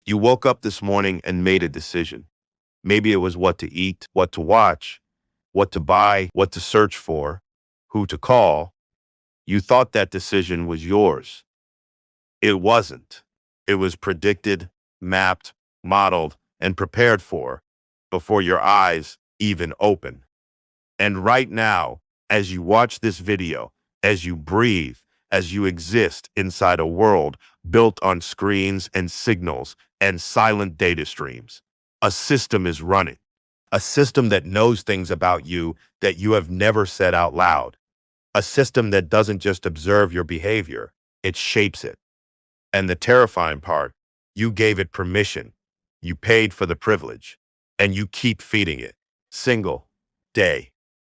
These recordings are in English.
You woke up this morning and made a decision. Maybe it was what to eat, what to watch, what to buy, what to search for, who to call. You thought that decision was yours. It wasn't. It was predicted, mapped, modeled, and prepared for before your eyes even open. And right now, as you watch this video, as you breathe, as you exist inside a world built on screens and signals and silent data streams, a system is running. A system that knows things about you that you have never said out loud. A system that doesn't just observe your behavior, it shapes it. And the terrifying part, you gave it permission. You paid for the privilege. And you keep feeding it. Single day.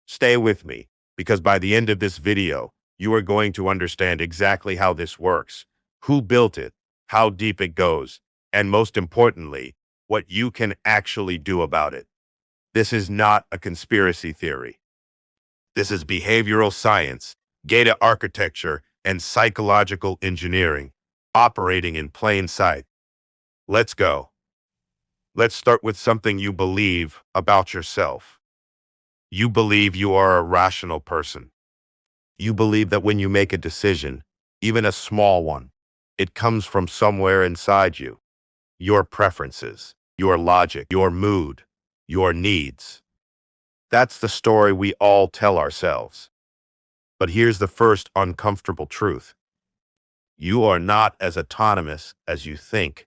Stay with me, because by the end of this video, you are going to understand exactly how this works, who built it, how deep it goes, and most importantly, what you can actually do about it. This is not a conspiracy theory. This is behavioral science, data architecture, and psychological engineering operating in plain sight. Let's go. Let's start with something you believe about yourself. You believe you are a rational person. You believe that when you make a decision, even a small one, it comes from somewhere inside you. Your preferences, your logic, your mood, your needs. That's the story we all tell ourselves. But here's the first uncomfortable truth. You are not as autonomous as you think.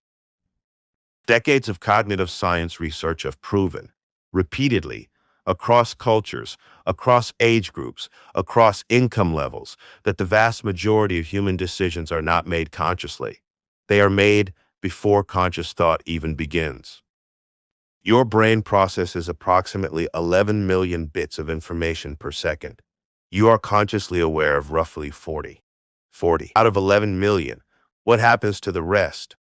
Decades of cognitive science research have proven, repeatedly, across cultures, across age groups, across income levels, that the vast majority of human decisions are not made consciously. They are made before conscious thought even begins. Your brain processes approximately 11 million bits of information per second. You are consciously aware of roughly 40. Out of 11 million, what happens to the rest?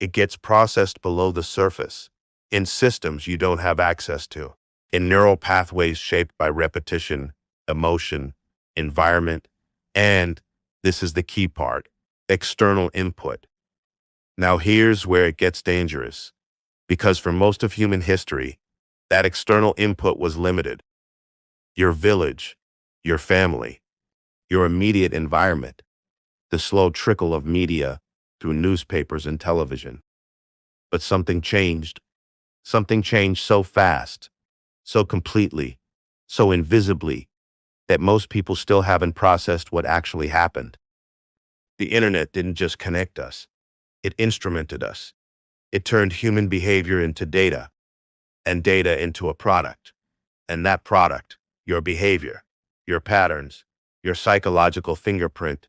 It gets processed below the surface, in systems you don't have access to, in neural pathways shaped by repetition, emotion, environment, and, this is the key part, external input. Now here's where it gets dangerous, because for most of human history, that external input was limited. Your village, your family, your immediate environment, the slow trickle of media through newspapers and television. But something changed. Something changed so fast, so completely, so invisibly, that most people still haven't processed what actually happened. The internet didn't just connect us. It instrumented us. It turned human behavior into data, and data into a product. And that product, your behavior, your patterns, your psychological fingerprint,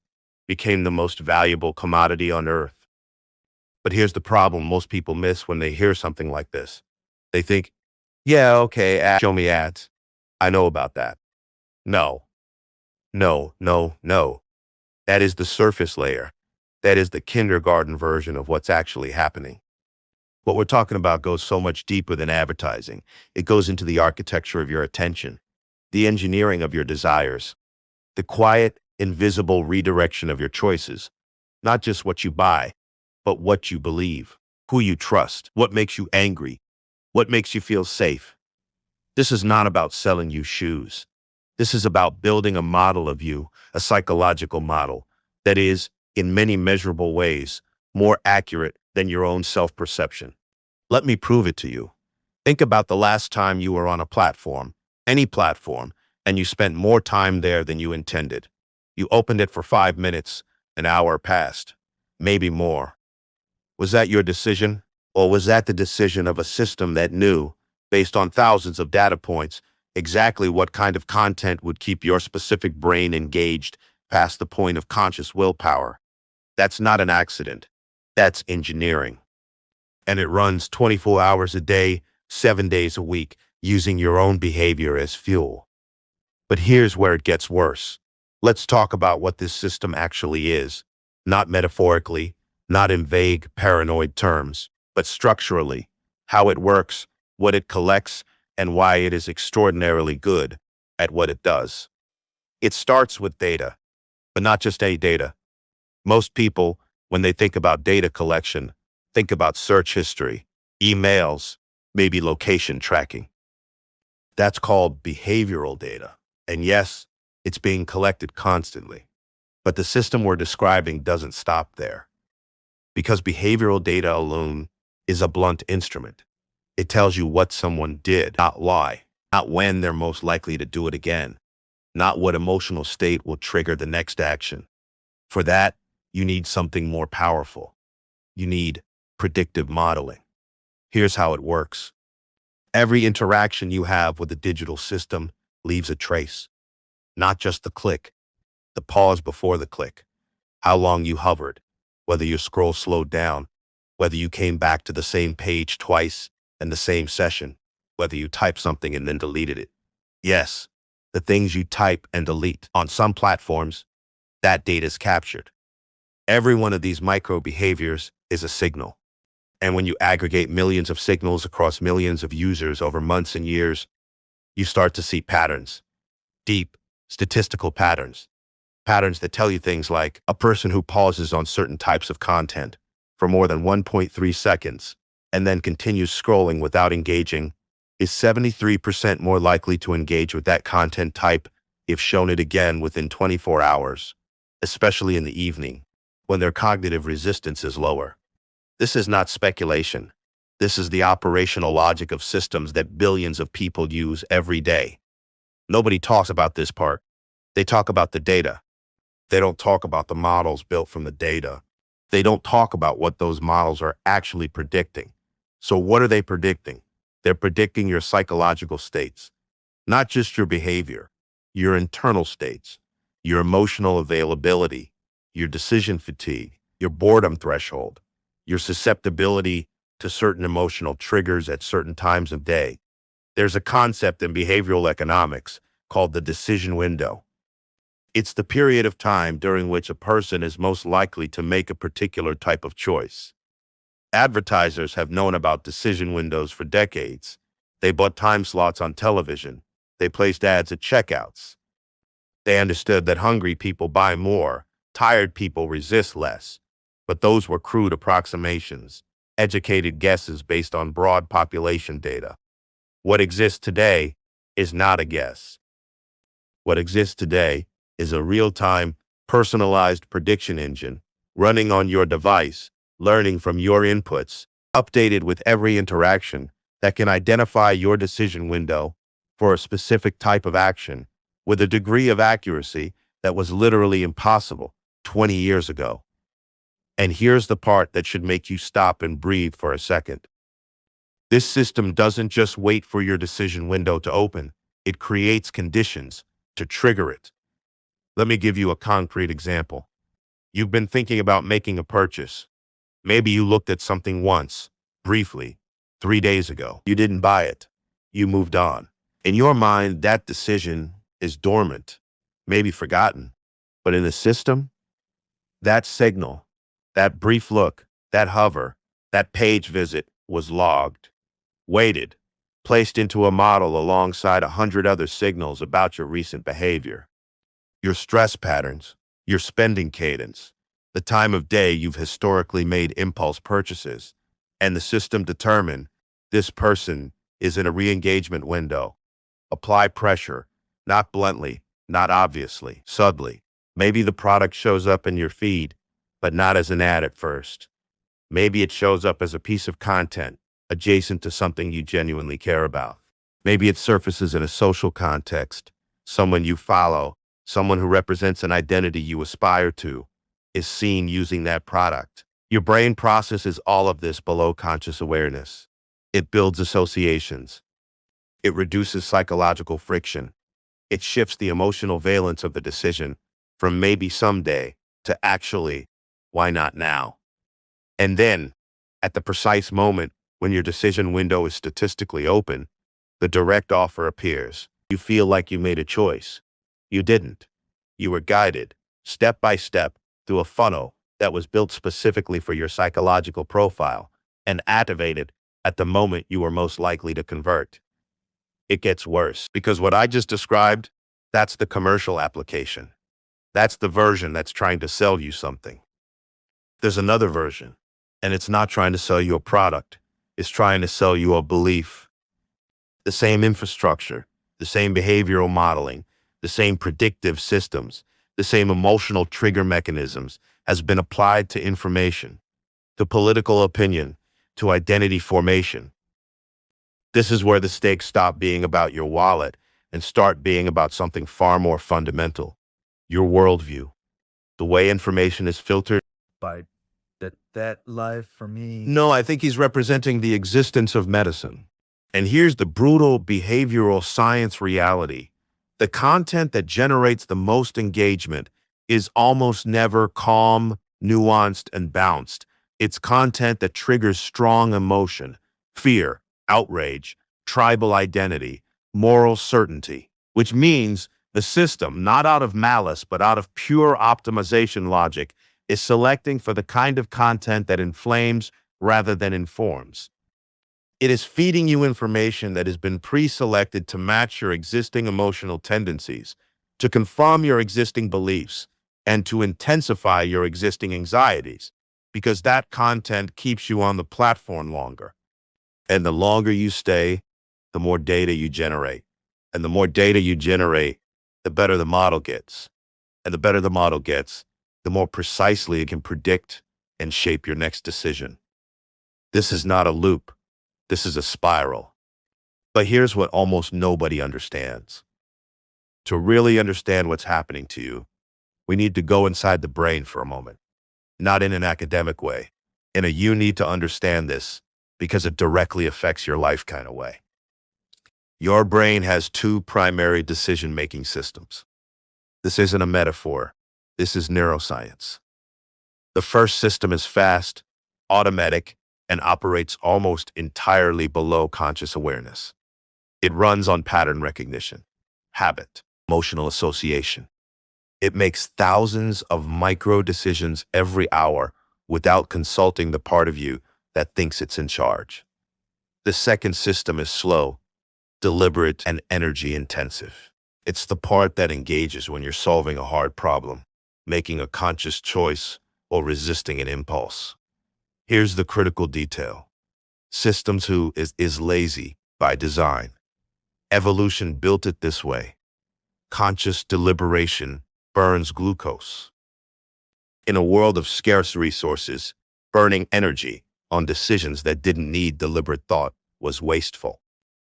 became the most valuable commodity on earth. But here's the problem most people miss when they hear something like this. They think, yeah, okay, show me ads. I know about that. No, no. That is the surface layer. That is the kindergarten version of what's actually happening. What we're talking about goes so much deeper than advertising. It goes into the architecture of your attention, the engineering of your desires, the quiet, invisible redirection of your choices, not just what you buy, but what you believe, who you trust, what makes you angry, what makes you feel safe. This is not about selling you shoes. This is about building a model of you, a psychological model that is, in many measurable ways, more accurate than your own self-perception. Let me prove it to you. Think about the last time you were on a platform, any platform, and you spent more time there than you intended. You opened it for 5 minutes, an hour passed, maybe more. Was that your decision? Or was that the decision of a system that knew, based on thousands of data points, exactly what kind of content would keep your specific brain engaged past the point of conscious willpower? That's not an accident. That's engineering. And it runs 24 hours a day, 7 days a week, using your own behavior as fuel. But here's where it gets worse. Let's talk about what this system actually is, not metaphorically, not in vague, paranoid terms, but structurally, how it works, what it collects, and why it is extraordinarily good at what it does. It starts with data, but not just any data. Most people, when they think about data collection, Think about search history, emails, maybe location tracking. That's called behavioral data. And yes, it's being collected constantly. But the system we're describing doesn't stop there. Because behavioral data alone is a blunt instrument. It tells you what someone did, not why, not when they're most likely to do it again, not what emotional state will trigger the next action. For that, you need something more powerful. You need predictive modeling. Here's how it works. Every interaction you have with a digital system leaves a trace, not just the click, the pause before the click, how long you hovered, whether your scroll slowed down, whether you came back to the same page twice in the same session, whether you typed something and then deleted it. Yes, the things you type and delete. On some platforms, that data is captured. Every one of these micro behaviors is a signal. And when you aggregate millions of signals across millions of users over months and years, you start to see patterns, deep statistical patterns, patterns that tell you things like a person who pauses on certain types of content for more than 1.3 seconds and then continues scrolling without engaging is 73% more likely to engage with that content type if shown it again within 24 hours, especially in the evening, when their cognitive resistance is lower. This is not speculation. This is the operational logic of systems that billions of people use every day. Nobody talks about this part. They talk about the data. They don't talk about the models built from the data. They don't talk about what those models are actually predicting. So what are they predicting? They're predicting your psychological states, not just your behavior, your internal states, your emotional availability, your decision fatigue, your boredom threshold, your susceptibility to certain emotional triggers at certain times of day. There's a concept in behavioral economics called the decision window. It's the period of time during which a person is most likely to make a particular type of choice. Advertisers have known about decision windows for decades. They bought time slots on television. They placed ads at checkouts. They understood that hungry people buy more, tired people resist less. But those were crude approximations, educated guesses based on broad population data. What exists today is not a guess. What exists today is a real-time, personalized prediction engine running on your device, learning from your inputs, updated with every interaction that can identify your decision window for a specific type of action with a degree of accuracy that was literally impossible 20 years ago. And here's the part that should make you stop and breathe for a second. This system doesn't just wait for your decision window to open, it creates conditions to trigger it. Let me give you a concrete example. You've been thinking about making a purchase. Maybe you looked at something once, briefly, 3 days ago. You didn't buy it. You moved on. In your mind, that decision is dormant, maybe forgotten. But in the system, that signal, that brief look, that hover, that page visit was logged, weighted, placed into a model alongside 100 other signals about your recent behavior. Your stress patterns, your spending cadence, the time of day you've historically made impulse purchases, and the system determined this person is in a re-engagement window. Apply pressure, not bluntly, not obviously, subtly. Maybe the product shows up in your feed, but not as an ad at first. Maybe it shows up as a piece of content adjacent to something you genuinely care about. Maybe it surfaces in a social context. Someone you follow, someone who represents an identity you aspire to, is seen using that product. Your brain processes all of this below conscious awareness. It builds associations. It reduces psychological friction. It shifts the emotional valence of the decision from maybe someday to actually, why not now? And then, at the precise moment when your decision window is statistically open, the direct offer appears. You feel like you made a choice. You didn't. You were guided, step by step, through a funnel that was built specifically for your psychological profile and activated at the moment you were most likely to convert. It gets worse, because what I just described, that's the commercial application. That's the version that's trying to sell you something. There's another version, And it's not trying to sell you a product. It's trying to sell you a belief. The same infrastructure, the same behavioral modeling, the same predictive systems, the same emotional trigger mechanisms has been applied to information, to political opinion, to identity formation. This is where the stakes stop being about your wallet and start being about something far more fundamental, your worldview, the way information is filtered. By that life for me. No, I think he's representing the existence of medicine. And here's the brutal behavioral science reality. The content that generates the most engagement is almost never calm, nuanced, and balanced. It's content that triggers strong emotion, fear, outrage, tribal identity, moral certainty, which means the system, not out of malice, but out of pure optimization logic, is selecting for the kind of content that inflames rather than informs. It is feeding you information that has been pre-selected to match your existing emotional tendencies, to confirm your existing beliefs, and to intensify your existing anxieties, because that content keeps you on the platform longer. And the longer you stay, the more data you generate. And the more data you generate, the better the model gets. And the better the model gets, the more precisely it can predict and shape your next decision. This is not a loop. This is a spiral. But here's what almost nobody understands. To really understand what's happening to you, we need to go inside the brain for a moment, not in an academic way, in a you need to understand this because it directly affects your life kind of way. Your brain has two primary decision-making systems. This isn't a metaphor. This is neuroscience. The first system is fast, automatic, and operates almost entirely below conscious awareness. It runs on pattern recognition, habit, emotional association. It makes thousands of micro decisions every hour without consulting the part of you that thinks it's in charge. The second system is slow, deliberate, and energy intensive. It's the part that engages when you're solving a hard problem, making a conscious choice, or resisting an impulse. Here's the critical detail. System 2 is lazy by design. Evolution built it this way. Conscious deliberation burns glucose. In a world of scarce resources, burning energy on decisions that didn't need deliberate thought was wasteful.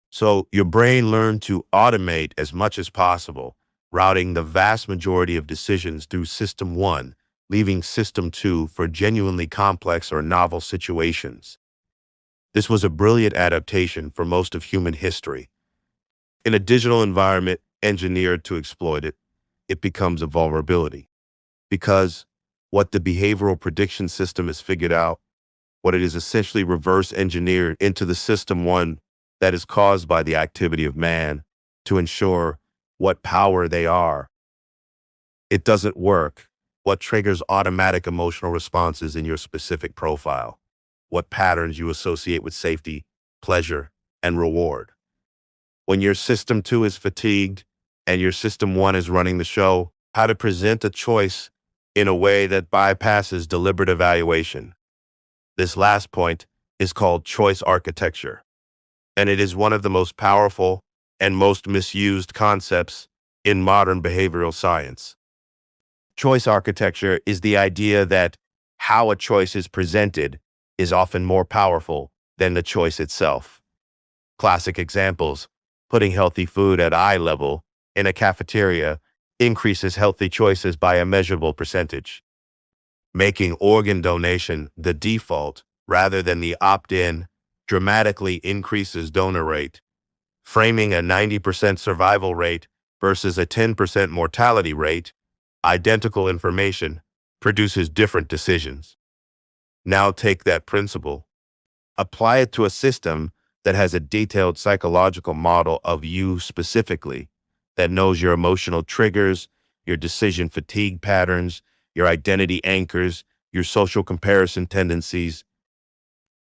So your brain learned to automate as much as possible, routing the vast majority of decisions through System 1, leaving System 2 for genuinely complex or novel situations. This was a brilliant adaptation for most of human history. In a digital environment engineered to exploit it, it becomes a vulnerability. Because what the behavioral prediction system has figured out, what it is essentially reverse engineered into the System 1 that is caused by the activity of man to ensure what power they are. It doesn't work. What triggers automatic emotional responses in your specific profile? What patterns you associate with safety, pleasure, and reward? When your System 2 is fatigued and your System 1 is running the show, how to present a choice in a way that bypasses deliberate evaluation. This last point is called choice architecture, and it is one of the most powerful and most misused concepts in modern behavioral science. Choice architecture is the idea that how a choice is presented is often more powerful than the choice itself. Classic examples: putting healthy food at eye level in a cafeteria increases healthy choices by a measurable percentage. Making organ donation the default rather than the opt-in dramatically increases donor rate. Framing a 90% survival rate versus a 10% mortality rate, identical information, produces different decisions. Now take that principle, apply it to a system that has a detailed psychological model of you specifically, that knows your emotional triggers, your decision fatigue patterns, your identity anchors, your social comparison tendencies.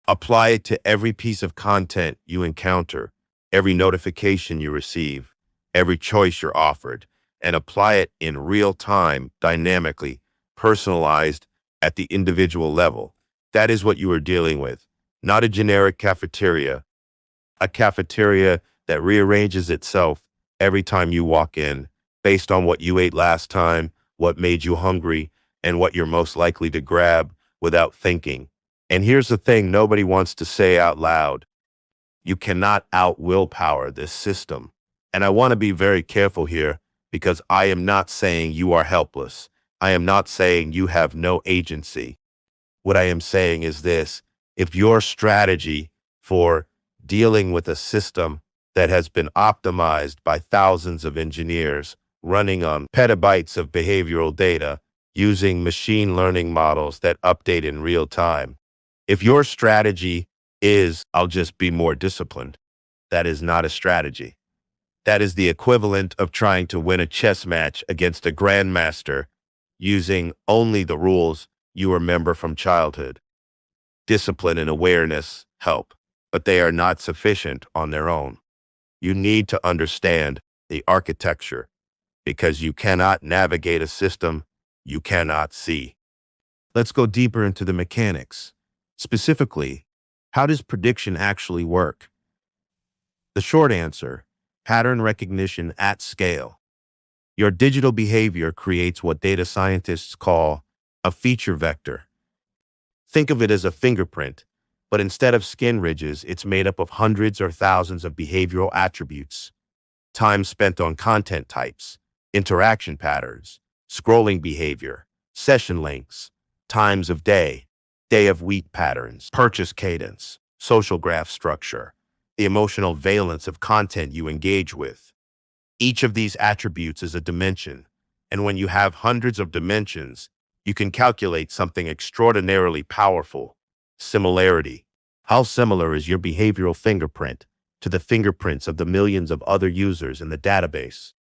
Apply it to every piece of content you encounter, every notification you receive, every choice you're offered, and apply it in real time, dynamically, personalized at the individual level. That is what you are dealing with, not a generic cafeteria, a cafeteria that rearranges itself every time you walk in based on what you ate last time, what made you hungry, and what you're most likely to grab without thinking. And here's the thing nobody wants to say out loud. You cannot out willpower this system. And I want to be very careful here because I am not saying you are helpless. I am not saying you have no agency. What I am saying is this: if your strategy for dealing with a system that has been optimized by thousands of engineers running on petabytes of behavioral data using machine learning models that update in real time, if your strategy is, I'll just be more disciplined, that is not a strategy. That is the equivalent of trying to win a chess match against a grandmaster using only the rules you remember from childhood. Discipline and awareness help, but they are not sufficient on their own. You need to understand the architecture because you cannot navigate a system you cannot see. Let's go deeper into the mechanics. Specifically, how does prediction actually work? The short answer: pattern recognition at scale. Your digital behavior creates what data scientists call a feature vector. Think of it as a fingerprint, but instead of skin ridges, it's made up of hundreds or thousands of behavioral attributes: time spent on content types, interaction patterns, scrolling behavior, session lengths, times of day, day of week patterns, purchase cadence, social graph structure, the emotional valence of content you engage with. Each of these attributes is a dimension, and when you have hundreds of dimensions, you can calculate something extraordinarily powerful: similarity. How similar is your behavioral fingerprint to the fingerprints of the millions of other users in the database?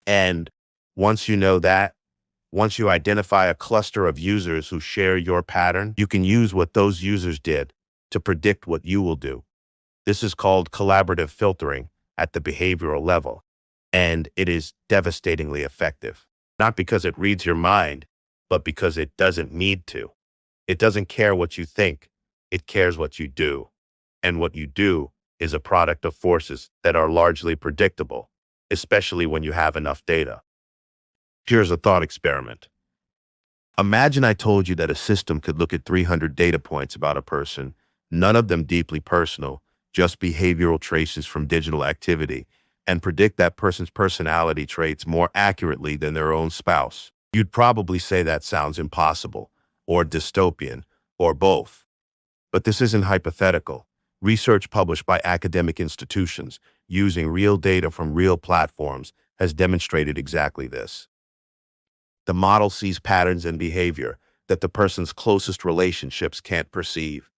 And once you know that, once you identify a cluster of users who share your pattern, you can use what those users did to predict what you will do. This is called collaborative filtering at the behavioral level, and it is devastatingly effective. Not because it reads your mind, but because it doesn't need to. It doesn't care what you think, it cares what you do. And what you do is a product of forces that are largely predictable, especially when you have enough data. Here's a thought experiment. Imagine I told you that a system could look at 300 data points about a person, none of them deeply personal, just behavioral traces from digital activity, and predict that person's personality traits more accurately than their own spouse. You'd probably say that sounds impossible, or dystopian, or both. But this isn't hypothetical. Research published by academic institutions using real data from real platforms has demonstrated exactly this. The model sees patterns in behavior that the person's closest relationships can't perceive,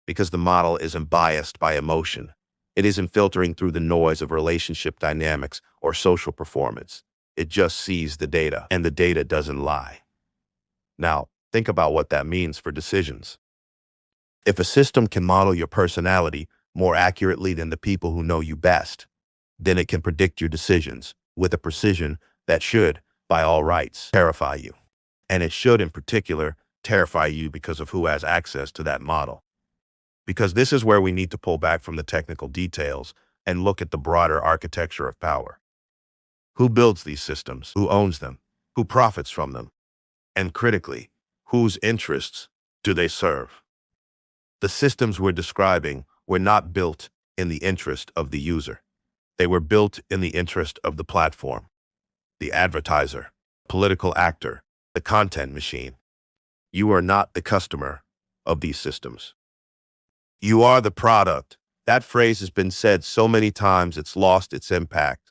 because the model isn't biased by emotion. It isn't filtering through the noise of relationship dynamics or social performance. It just sees the data, and the data doesn't lie. Now, think about what that means for decisions. If a system can model your personality more accurately than the people who know you best, then it can predict your decisions with a precision that should, by all rights, terrify you. And it should, in particular, terrify you because of who has access to that model. Because this is where we need to pull back from the technical details and look at the broader architecture of power. Who builds these systems? Who owns them? Who profits from them? And critically, whose interests do they serve? The systems we're describing were not built in the interest of the user. They were built in the interest of the platform, the advertiser, political actor, the content machine. You are not the customer of these systems. You are the product. That phrase has been said so many times it's lost its impact.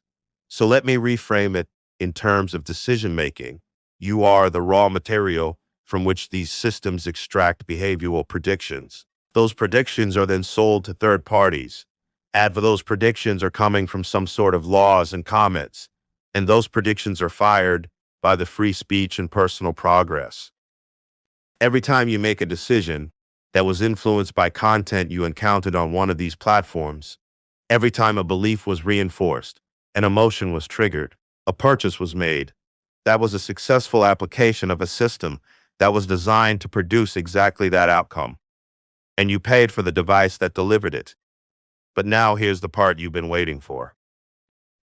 So let me reframe it in terms of decision-making. You are the raw material from which these systems extract behavioral predictions. Those predictions are then sold to third parties. Those predictions are coming from some sort of laws and comments, and those predictions are fired by the free speech and personal progress. Every time you make a decision that was influenced by content you encountered on one of these platforms, every time a belief was reinforced, an emotion was triggered, a purchase was made, that was a successful application of a system that was designed to produce exactly that outcome. And you paid for the device that delivered it. But now here's the part you've been waiting for.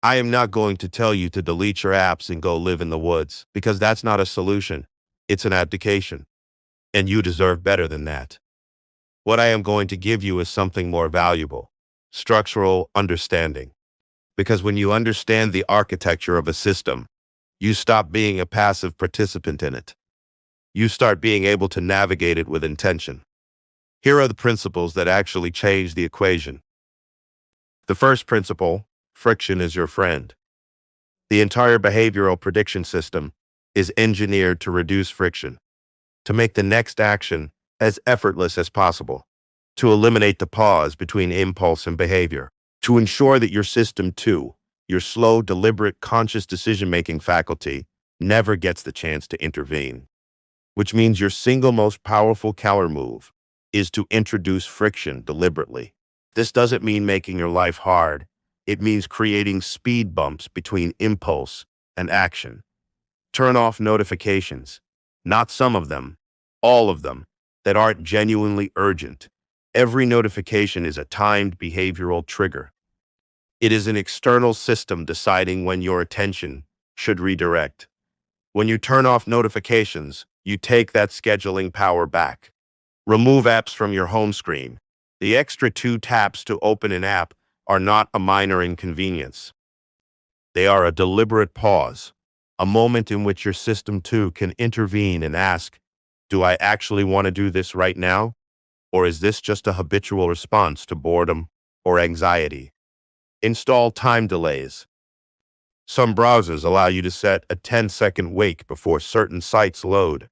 I am not going to tell you to delete your apps and go live in the woods, because that's not a solution. It's an abdication. And you deserve better than that. What I am going to give you is something more valuable: structural understanding. Because when you understand the architecture of a system, you stop being a passive participant in it. You start being able to navigate it with intention. Here are the principles that actually change the equation. The first principle: friction is your friend. The entire behavioral prediction system is engineered to reduce friction, to make the next action as effortless as possible, to eliminate the pause between impulse and behavior, to ensure that your system too, your slow, deliberate, conscious decision-making faculty, never gets the chance to intervene. Which means your single most powerful counter move is to introduce friction deliberately. This doesn't mean making your life hard. It means creating speed bumps between impulse and action. Turn off notifications, not some of them, all of them, that aren't genuinely urgent. Every notification is a timed behavioral trigger. It is an external system deciding when your attention should redirect. When you turn off notifications, you take that scheduling power back. Remove apps from your home screen. The extra 2 taps to open an app are not a minor inconvenience. They are a deliberate pause, a moment in which your system too can intervene and ask, do I actually want to do this right now? Or is this just a habitual response to boredom or anxiety? Install time delays. Some browsers allow you to set a 10-second wait before certain sites load.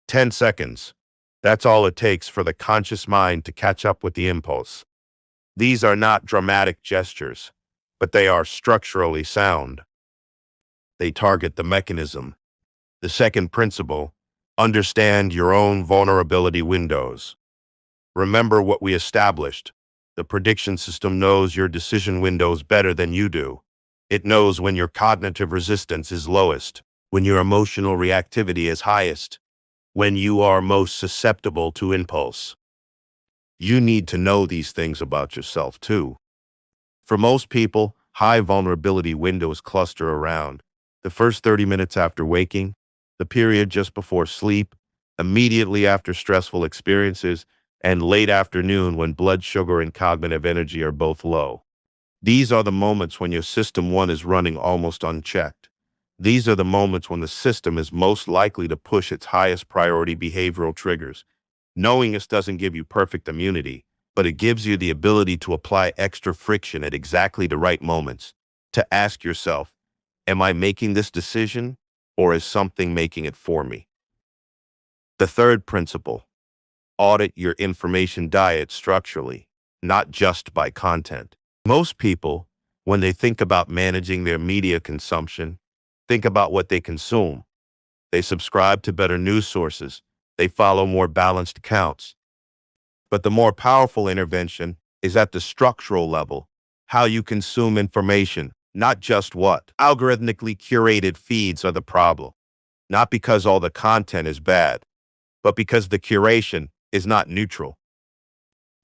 10 seconds. That's all it takes for the conscious mind to catch up with the impulse. These are not dramatic gestures, but they are structurally sound. They target the mechanism. The second principle: understand your own vulnerability windows. Remember what we established. The prediction system knows your decision windows better than you do. It knows when your cognitive resistance is lowest, when your emotional reactivity is highest, when you are most susceptible to impulse. You need to know these things about yourself too. For most people, high vulnerability windows cluster around the first 30 minutes after waking, the period just before sleep, immediately after stressful experiences, and late afternoon when blood sugar and cognitive energy are both low. These are the moments when your system 1 is running almost unchecked. These are the moments when the system is most likely to push its highest priority behavioral triggers. Knowing this doesn't give you perfect immunity, but it gives you the ability to apply extra friction at exactly the right moments, to ask yourself, am I making this decision, or is something making it for me? The third principle: audit your information diet structurally, not just by content. Most people, when they think about managing their media consumption, think about what they consume. They subscribe to better news sources. They follow more balanced accounts. But the more powerful intervention is at the structural level: how you consume information, not just what. Algorithmically curated feeds are the problem, not because all the content is bad, but because the curation is not neutral.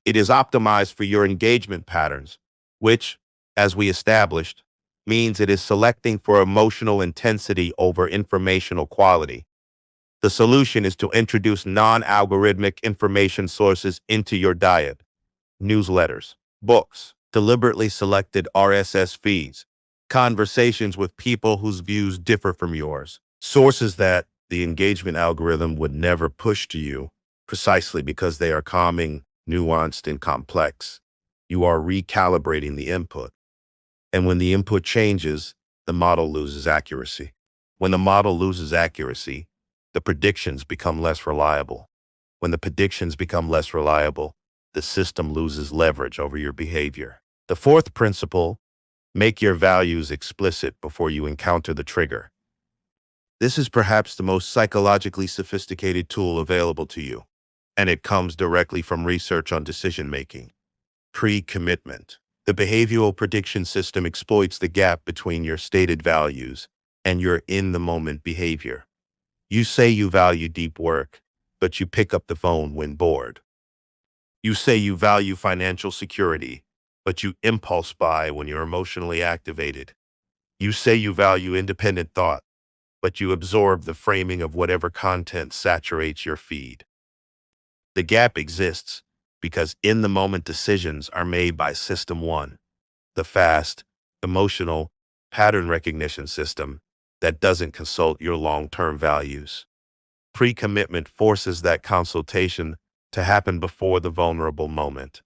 It is optimized for your engagement patterns, which, as we established, means it is selecting for emotional intensity over informational quality. The solution is to introduce non-algorithmic information sources into your diet: newsletters, books, deliberately selected RSS feeds, conversations with people whose views differ from yours, sources that the engagement algorithm would never push to you, precisely because they are calming, nuanced, and complex. You are recalibrating the input. And when the input changes, the model loses accuracy. When the model loses accuracy, the predictions become less reliable. When the predictions become less reliable, the system loses leverage over your behavior. The fourth principle: make your values explicit before you encounter the trigger. This is perhaps the most psychologically sophisticated tool available to you, and it comes directly from research on decision-making. Pre-commitment. The behavioral prediction system exploits the gap between your stated values and your in-the-moment behavior. You say you value deep work, but you pick up the phone when bored. You say you value financial security, but you impulse buy when you're emotionally activated. You say you value independent thought, but you absorb the framing of whatever content saturates your feed. The gap exists because in the moment decisions are made by System 1, the fast, emotional, pattern recognition system that doesn't consult your long-term values. Pre-commitment forces that consultation to happen before the vulnerable moment.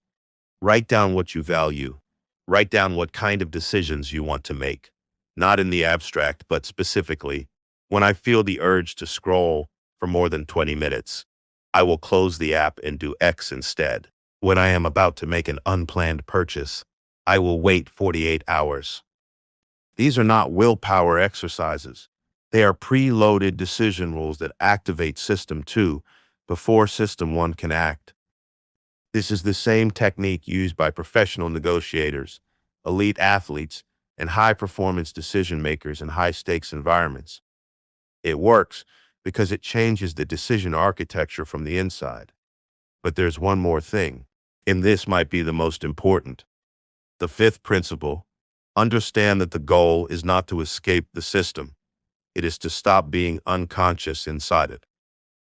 Write down what you value. Write down what kind of decisions you want to make. Not in the abstract, but specifically. When I feel the urge to scroll for more than 20 minutes, I will close the app and do X instead. When I am about to make an unplanned purchase, I will wait 48 hours. These are not willpower exercises. They are preloaded decision rules that activate System 2 before System 1 can act. This is the same technique used by professional negotiators, elite athletes, and high-performance decision makers in high-stakes environments. It works because it changes the decision architecture from the inside. But there's one more thing, and this might be the most important. The fifth principle: understand that the goal is not to escape the system. It is to stop being unconscious inside it.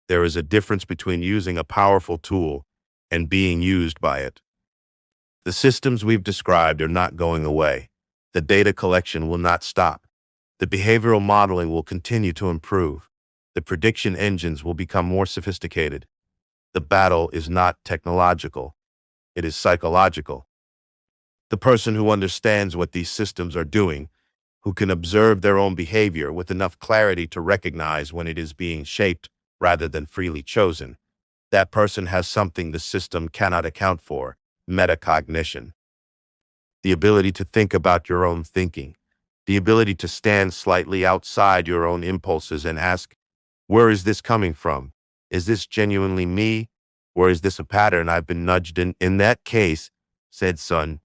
There is a difference between using a powerful tool and being used by it. The systems we've described are not going away. The data collection will not stop. The behavioral modeling will continue to improve. The prediction engines will become more sophisticated. The battle is not technological. It is psychological. The person who understands what these systems are doing, who can observe their own behavior with enough clarity to recognize when it is being shaped rather than freely chosen, that person has something the system cannot account for: metacognition. The ability to think about your own thinking, the ability to stand slightly outside your own impulses and ask, where is this coming from? Is this genuinely me? Or is this a pattern I've been nudged in? In that case, said son,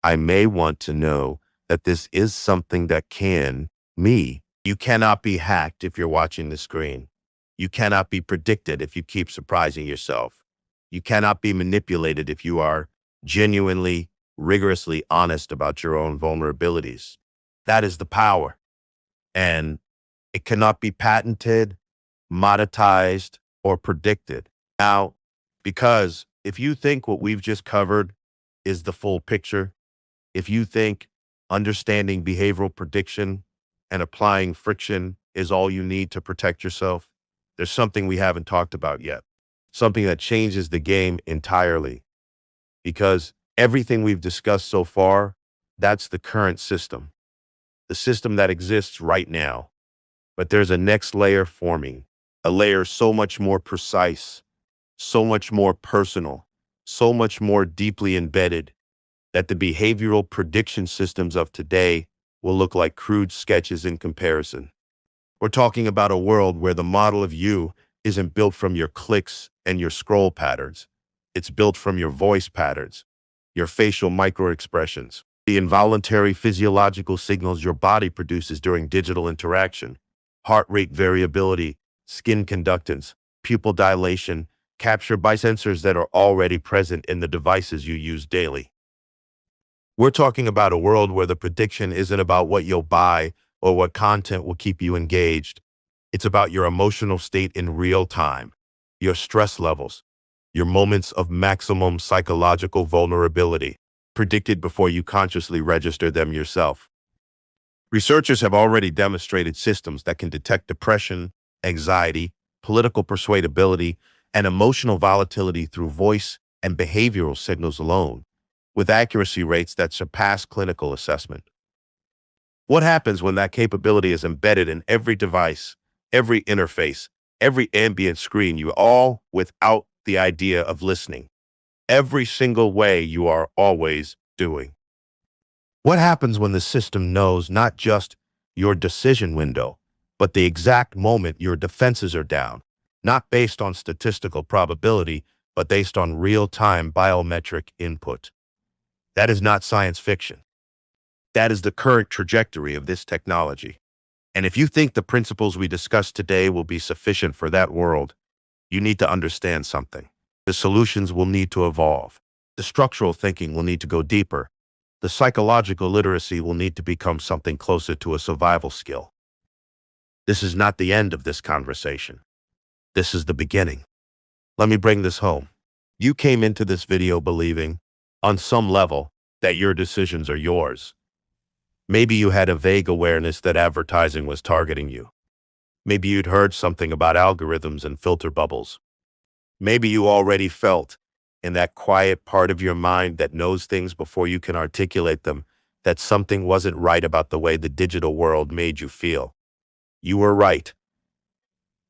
I may want to know that this is something that can me. You cannot be hacked if you're watching the screen. You cannot be predicted if you keep surprising yourself. You cannot be manipulated if you are genuinely, rigorously honest about your own vulnerabilities. That is the power. And it cannot be patented, monetized, or predicted. Now, because if you think what we've just covered is the full picture, if you think understanding behavioral prediction and applying friction is all you need to protect yourself, there's something we haven't talked about yet, something that changes the game entirely. Because everything we've discussed so far, that's the current system, the system that exists right now. But there's a next layer forming, a layer so much more precise, so much more personal, so much more deeply embedded, that the behavioral prediction systems of today will look like crude sketches in comparison. We're talking about a world where the model of you isn't built from your clicks and your scroll patterns. It's built from your voice patterns, your facial microexpressions, the involuntary physiological signals your body produces during digital interaction, heart rate variability, skin conductance, pupil dilation, captured by sensors that are already present in the devices you use daily. We're talking about a world where the prediction isn't about what you'll buy or what content will keep you engaged. It's about your emotional state in real time, your stress levels, your moments of maximum psychological vulnerability, predicted before you consciously register them yourself. Researchers have already demonstrated systems that can detect depression, anxiety, political persuadability, and emotional volatility through voice and behavioral signals alone, with accuracy rates that surpass clinical assessment. What happens when that capability is embedded in every device, every interface, every ambient screen, you all without the idea of listening? Every single way you are always doing. What happens when the system knows not just your decision window, but the exact moment your defenses are down, not based on statistical probability, but based on real-time biometric input? That is not science fiction. That is the current trajectory of this technology. And if you think the principles we discussed today will be sufficient for that world, you need to understand something. The solutions will need to evolve. The structural thinking will need to go deeper. The psychological literacy will need to become something closer to a survival skill. This is not the end of this conversation. This is the beginning. Let me bring this home. You came into this video believing, on some level, that your decisions are yours. Maybe you had a vague awareness that advertising was targeting you. Maybe you'd heard something about algorithms and filter bubbles. Maybe you already felt, in that quiet part of your mind that knows things before you can articulate them, that something wasn't right about the way the digital world made you feel. You were right.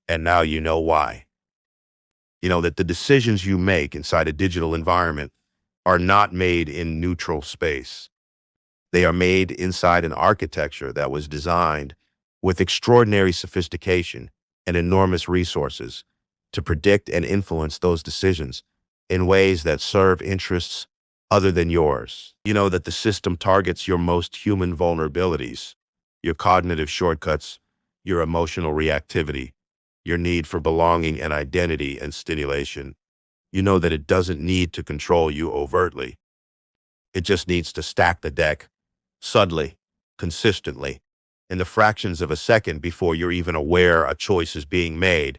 And now you know why. You know that the decisions you make inside a digital environment are not made in neutral space. They are made inside an architecture that was designed with extraordinary sophistication and enormous resources to predict and influence those decisions in ways that serve interests other than yours. You know that the system targets your most human vulnerabilities, your cognitive shortcuts, your emotional reactivity, your need for belonging and identity and stimulation. You know that it doesn't need to control you overtly. It just needs to stack the deck, subtly, consistently, in the fractions of a second before you're even aware a choice is being made.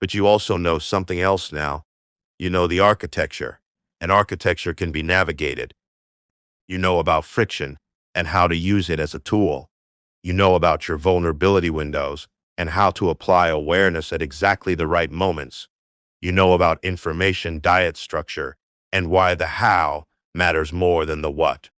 But you also know something else now. You know the architecture, and architecture can be navigated. You know about friction and how to use it as a tool. You know about your vulnerability windows and how to apply awareness at exactly the right moments. You know about information diet structure and why the how matters more than the what.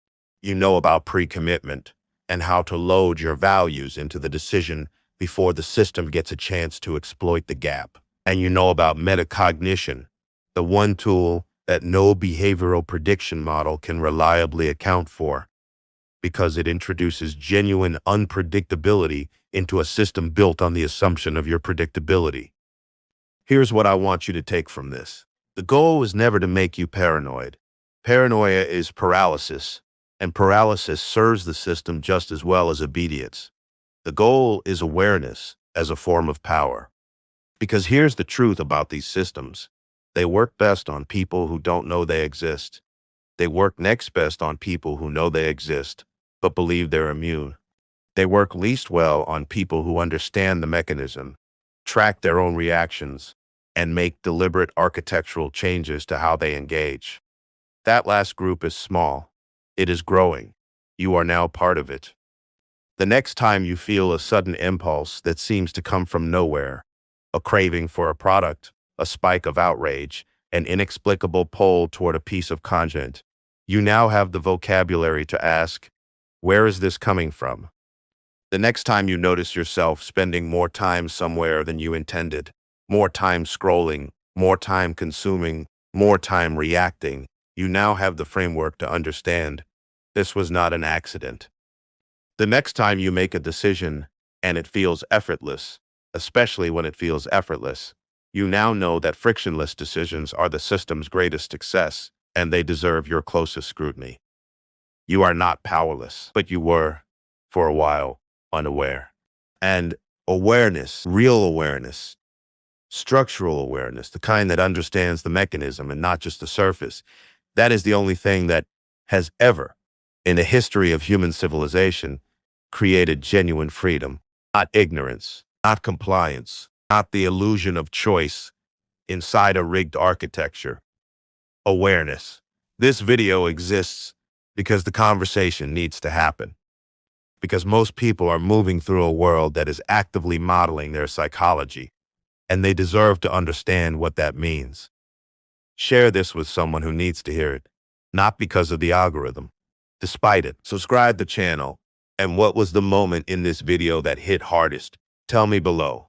You know about pre-commitment and how to load your values into the decision before the system gets a chance to exploit the gap. And you know about metacognition, the one tool that no behavioral prediction model can reliably account for, because it introduces genuine unpredictability into a system built on the assumption of your predictability. Here's what I want you to take from this. The goal is never to make you paranoid. Paranoia is paralysis, and paralysis serves the system just as well as obedience. The goal is awareness as a form of power. Because here's the truth about these systems. They work best on people who don't know they exist. They work next best on people who know they exist, but believe they're immune. They work least well on people who understand the mechanism, track their own reactions, and make deliberate architectural changes to how they engage. That last group is small. It is growing. You are now part of it. The next time you feel a sudden impulse that seems to come from nowhere, a craving for a product, a spike of outrage, an inexplicable pull toward a piece of content, you now have the vocabulary to ask, where is this coming from? The next time you notice yourself spending more time somewhere than you intended, more time scrolling, more time consuming, more time reacting, you now have the framework to understand this was not an accident. The next time you make a decision and it feels effortless, especially when it feels effortless, you now know that frictionless decisions are the system's greatest success, and they deserve your closest scrutiny. You are not powerless, but you were, for a while, unaware. And awareness, real awareness, structural awareness, the kind that understands the mechanism and not just the surface, that is the only thing that has ever, in the history of human civilization, created genuine freedom, not ignorance, not compliance, not the illusion of choice inside a rigged architecture. Awareness. This video exists because the conversation needs to happen. Because most people are moving through a world that is actively modeling their psychology, and they deserve to understand what that means. Share this with someone who needs to hear it, not because of the algorithm, despite it. Subscribe to the channel. And what was the moment in this video that hit hardest? Tell me below.